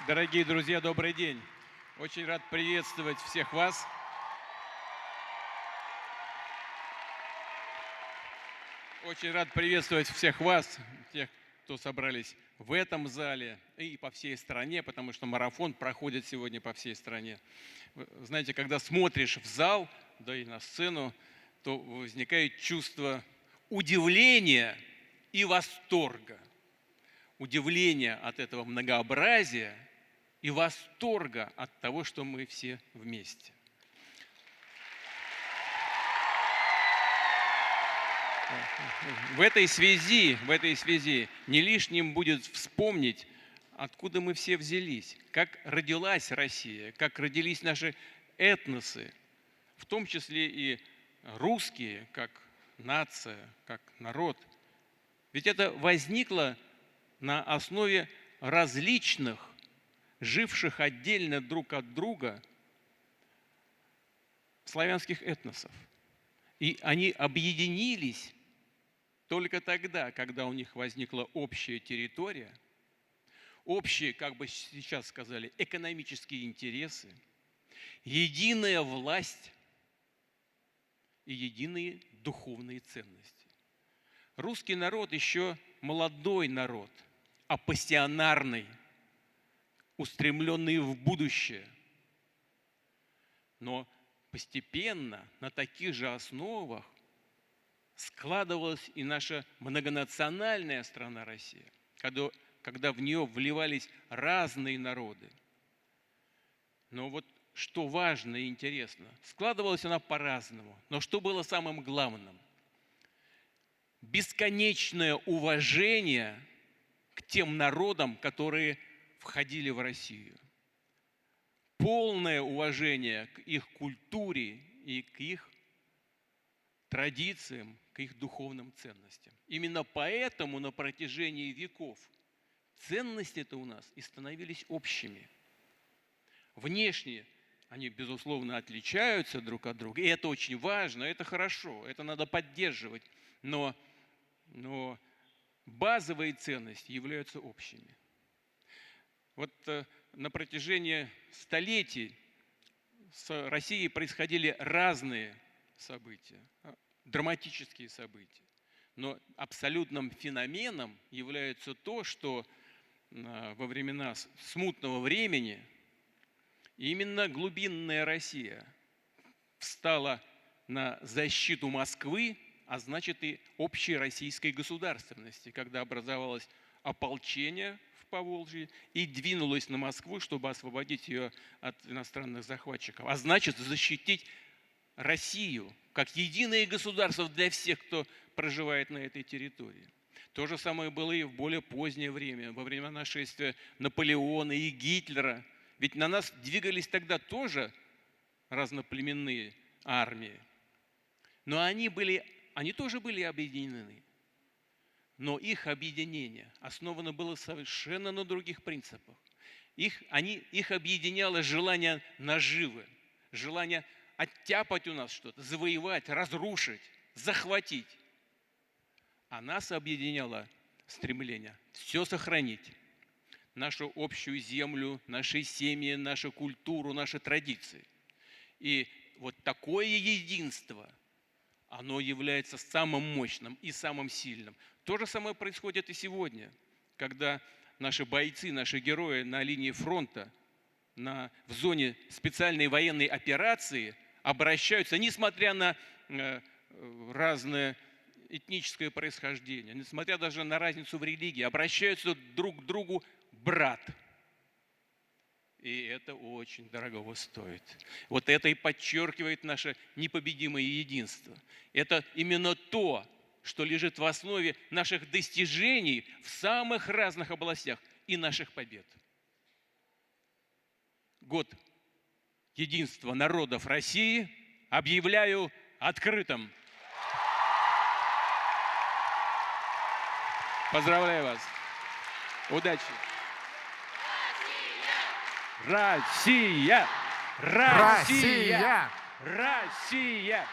Дорогие друзья, добрый день. Очень рад приветствовать всех вас. Очень рад приветствовать всех вас, тех, кто собрались в этом зале и по всей стране, потому что марафон проходит сегодня по всей стране. Вы знаете, когда смотришь в зал, да и на сцену, то возникает чувство удивления и восторга. Удивления от этого многообразия и восторга от того, что мы все вместе. В этой связи не лишним будет вспомнить, откуда мы все взялись, как родилась Россия, как родились наши этносы, в том числе и русские, как нация, как народ. Ведь это возникло на основе различных, живших отдельно друг от друга славянских этносов. И они объединились только тогда, когда у них возникла общая территория, общие, как бы сейчас сказали, экономические интересы, единая власть и единые духовные ценности. Русский народ еще молодой народ, апассионарный, устремленный в будущее. Но постепенно на таких же основах складывалась и наша многонациональная страна Россия, когда в нее вливались разные народы. Но вот что важно и интересно, складывалась она по-разному. Но что было самым главным? Бесконечное уважение к тем народам, которые входили в Россию. Полное уважение к их культуре и к их традициям, к их духовным ценностям. Именно поэтому на протяжении веков ценности-то у нас и становились общими. Внешне они, безусловно, отличаются друг от друга, и это очень важно, это хорошо, это надо поддерживать, но базовые ценности являются общими. Вот на протяжении столетий с Россией происходили разные события, драматические события. Но абсолютным феноменом является то, что во времена смутного времени именно глубинная Россия встала на защиту Москвы, а значит и общей российской государственности, когда образовалось ополчение в Поволжье и двинулось на Москву, чтобы освободить ее от иностранных захватчиков, а значит защитить Россию как единое государство для всех, кто проживает на этой территории. То же самое было и в более позднее время, во время нашествия Наполеона и Гитлера. Ведь на нас двигались тогда тоже разноплеменные армии. Но они тоже были объединены. Но их объединение основано было совершенно на других принципах. Их объединяло желание наживы, желание оттяпать у нас что-то, завоевать, разрушить, захватить. А нас объединяло стремление все сохранить. Нашу общую землю, наши семьи, нашу культуру, наши традиции. И вот такое единство, оно является самым мощным и самым сильным. То же самое происходит и сегодня, когда наши бойцы, наши герои на линии фронта, в зоне специальной военной операции обращаются, несмотря на разное этническое происхождение, несмотря даже на разницу в религии, обращаются друг к другу брат. И это очень дорого стоит. Вот это и подчеркивает наше непобедимое единство. Это именно то, что лежит в основе наших достижений в самых разных областях и наших побед. Год единства народов России объявляю открытым. Поздравляю вас. Удачи. Россия! Россия! Россия!